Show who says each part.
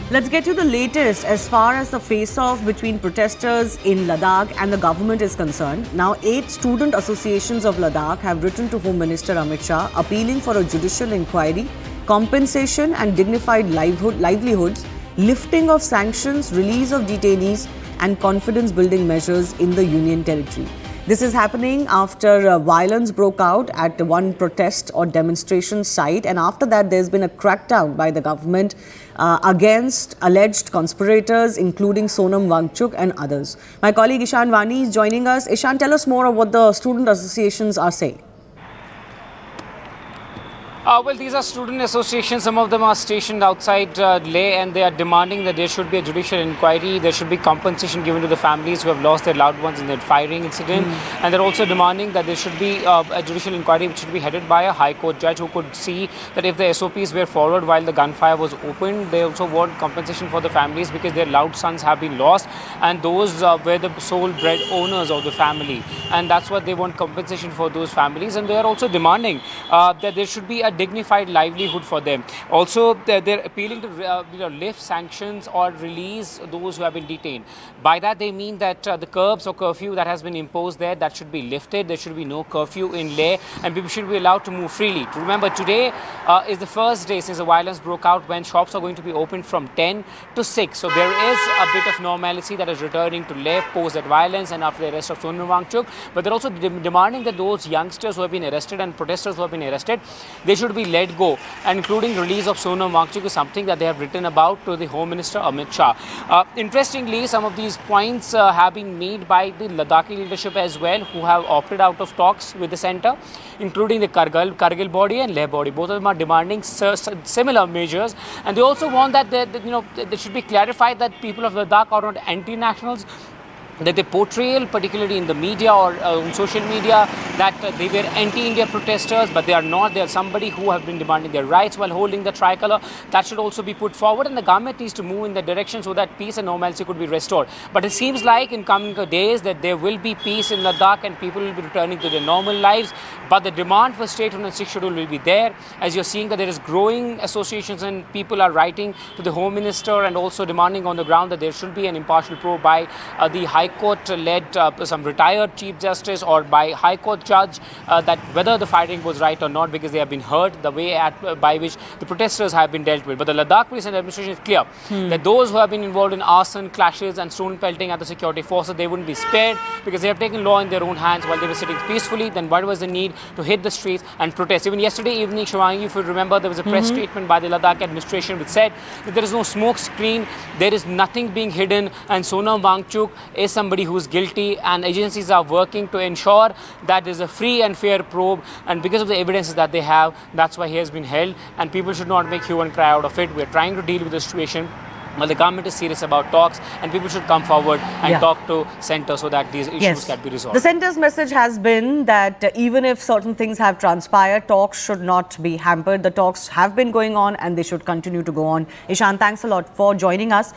Speaker 1: Let's get you the latest as far as the face-off between protesters in Ladakh and the government is concerned. Now, 8 student associations of Ladakh have written to Home Minister Amit Shah appealing for a judicial inquiry, compensation and dignified livelihoods, lifting of sanctions, release of detainees and confidence-building measures in the Union Territory. This is happening after violence broke out at one protest or demonstration site, and after that there's been a crackdown by the government against alleged conspirators including Sonam Wangchuk and others. My colleague Ishan Vani is joining us. Ishan, tell us more of what the student associations are saying.
Speaker 2: Well, these are student associations. Some of them are stationed outside Leh, and they are demanding that there should be a judicial inquiry. There should be compensation given to the families who have lost their loved ones in that firing incident. And they're also demanding that there should be a judicial inquiry which should be headed by a High Court judge who could see that if the SOPs were followed while the gunfire was opened. They also want compensation for the families because their loved sons have been lost, and those were the sole bread owners of the family. And that's what they want, compensation for those families. And they are also demanding that there should be a dignified livelihood for them. Also, they're appealing to lift sanctions or release those who have been detained. By that, they mean that the curbs or curfew that has been imposed there, that should be lifted. There should be no curfew in Leh, and people should be allowed to move freely. Remember, today is the first day since the violence broke out when shops are going to be opened from 10 to 6. So there is a bit of normalcy that is returning to Leh post that violence and after the arrest of Sonam Wangchuk. But they're also demanding that those youngsters who have been arrested and protesters who have been arrested, they should be let go, and including release of Sonam Wangchuk is something that they have written about to the Home Minister Amit Shah. Interestingly, some of these points have been made by the Ladakhi leadership as well, who have opted out of talks with the centre, including the Kargil body and Leh body. Both of them are demanding similar measures, and they also want that there should be clarified that people of Ladakh are not anti-nationals. That the portrayal, particularly in the media or on social media, that they were anti-India protesters, but they are not. They are somebody who have been demanding their rights while holding the tricolour. That should also be put forward, and the government needs to move in that direction so that peace and normalcy could be restored. But it seems like in coming days that there will be peace in Ladakh and people will be returning to their normal lives. But the demand for state 106 schedule will be there, as you're seeing that there is growing associations and people are writing to the Home Minister and also demanding on the ground that there should be an impartial probe by the High Court-led some retired Chief Justice or by High Court judge that whether the firing was right or not, because they have been hurt the way by which the protesters have been dealt with. But the Ladakh Police and Administration is clear that those who have been involved in arson, clashes and stone pelting at the security forces, they wouldn't be spared because they have taken law in their own hands while they were sitting peacefully. Then what was the need to hit the streets and protest? Even yesterday evening, Shivangi, if you remember, there was a press statement by the Ladakh administration which said that there is no smoke screen, there is nothing being hidden, and Sonam Wangchuk is somebody who is guilty, and agencies are working to ensure that there is a free and fair probe, and because of the evidences that they have, that's why he has been held, and people should not make hue and cry out of it. We are trying to deal with the situation. Well, the government is serious about talks, and people should come forward and talk to centre so that these issues can be resolved.
Speaker 1: The centre's message has been that even if certain things have transpired, talks should not be hampered. The talks have been going on and they should continue to go on. Ishan, thanks a lot for joining us.